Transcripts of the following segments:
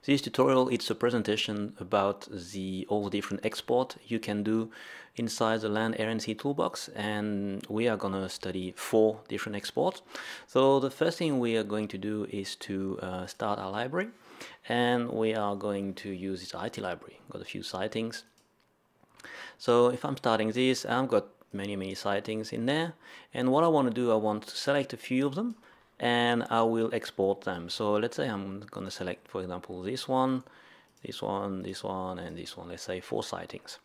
This tutorial, it's a presentation about all the different export you can do inside the LAN RNC toolbox, and we are going to study 4 different exports. So the first thing we are going to do is to start our library, and we are going to use this IT library. Got a few sightings. So if I'm starting this, I've got many sightings in there, and what I want to do, I want to select a few of them and I will export them. So let's say I'm going to select, for example, this one, this one, this one, and this one. Let's say 4 sightings.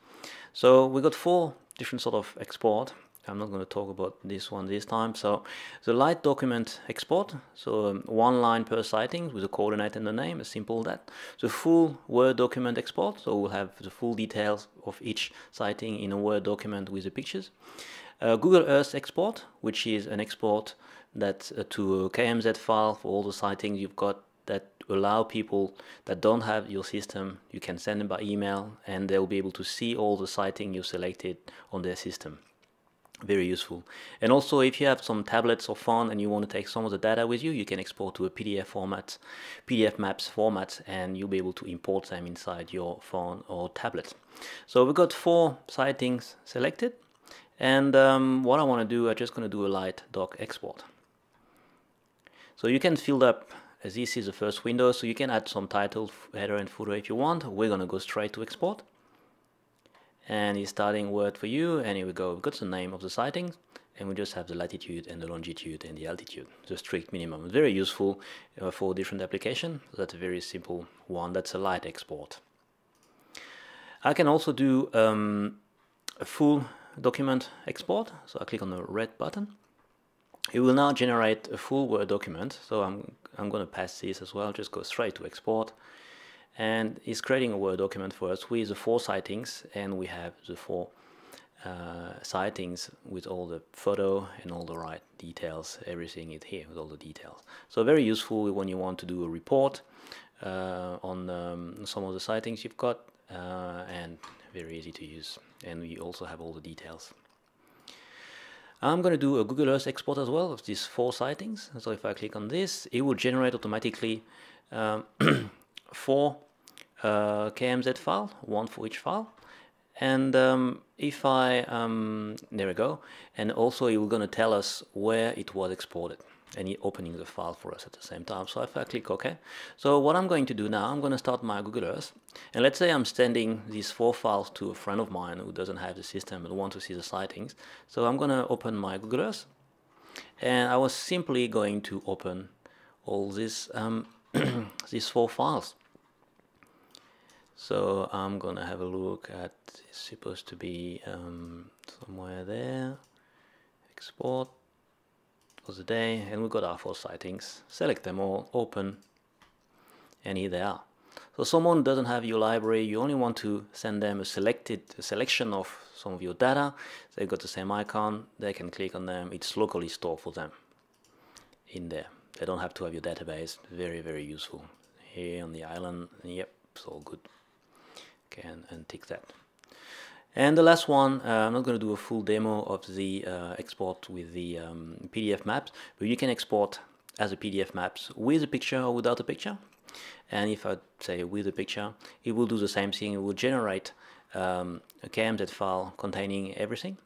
So we got 4 different sort of export. I'm not going to talk about this one this time. So the light document export, so 1 line per sighting with a coordinate and the name, as simple as that. The full Word document export, so we'll have the full details of each sighting in a Word document with the pictures. Google Earth export, which is an export that to a KMZ file for all the sightings you've got, that allow people that don't have your system, you can send them by email and they'll be able to see all the sighting you selected on their system. Very useful. And also, if you have some tablets or phone and you want to take some of the data with you, you can export to a PDF format, PDF maps format, and you'll be able to import them inside your phone or tablet. So we've got 4 sightings selected, and what I want to do, I'm just going to do a light doc export. So you can fill up, as this is the first window, so you can add some title, header and footer if you want. We're going to go straight to export. And it's starting Word for you, and here we go. We've got the name of the sighting, and we just have the latitude and the longitude and the altitude, the strict minimum. Very useful for different applications. That's a very simple one. That's a light export. I can also do a full document export. So I click on the red button. It will now generate a full Word document. So I'm going to pass this as well. Just go straight to export. And it's creating a Word document for us with the 4 sightings, and we have the 4 sightings with all the photo and all the right details. Everything is here with all the details. So very useful when you want to do a report on some of the sightings you've got, and very easy to use. And we also have all the details. I'm going to do a Google Earth export as well of these 4 sightings. So if I click on this, it will generate automatically 4 KMZ file, 1 for each file. And if I, there we go, and also it will going to tell us where it was exported, and it opening the file for us at the same time. So if I click OK, so what I'm going to do now, I'm going to start my Google Earth, and let's say I'm sending these 4 files to a friend of mine who doesn't have the system and want to see the sightings. So I'm going to open my Google Earth, and I was simply going to open all this these 4 files. So I'm gonna have a look at, it's supposed to be somewhere there, export for the day, and we've got our 4 sightings. Select them all, open, and here they are. So someone doesn't have your library, you only want to send them a selection of some of your data. They've got the same icon, they can click on them, it's locally stored for them in there. They don't have to have your database. Very useful. Here on the island, yep, it's all good. Okay, and tick that. And the last one, I'm not going to do a full demo of the export with the PDF maps, but you can export as a PDF maps with a picture or without a picture. And if I say with a picture, it will do the same thing. It will generate a KMZ file containing everything,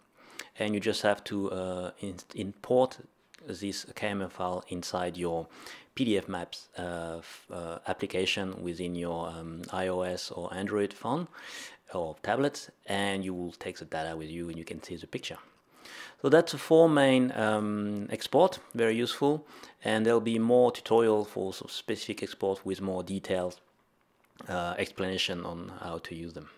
and you just have to import this KMZ file inside your PDF maps application within your iOS or Android phone or tablets, and you will take the data with you and you can see the picture. So that's the 4 main export, very useful, and there'll be more tutorial for some specific export with more detailed explanation on how to use them.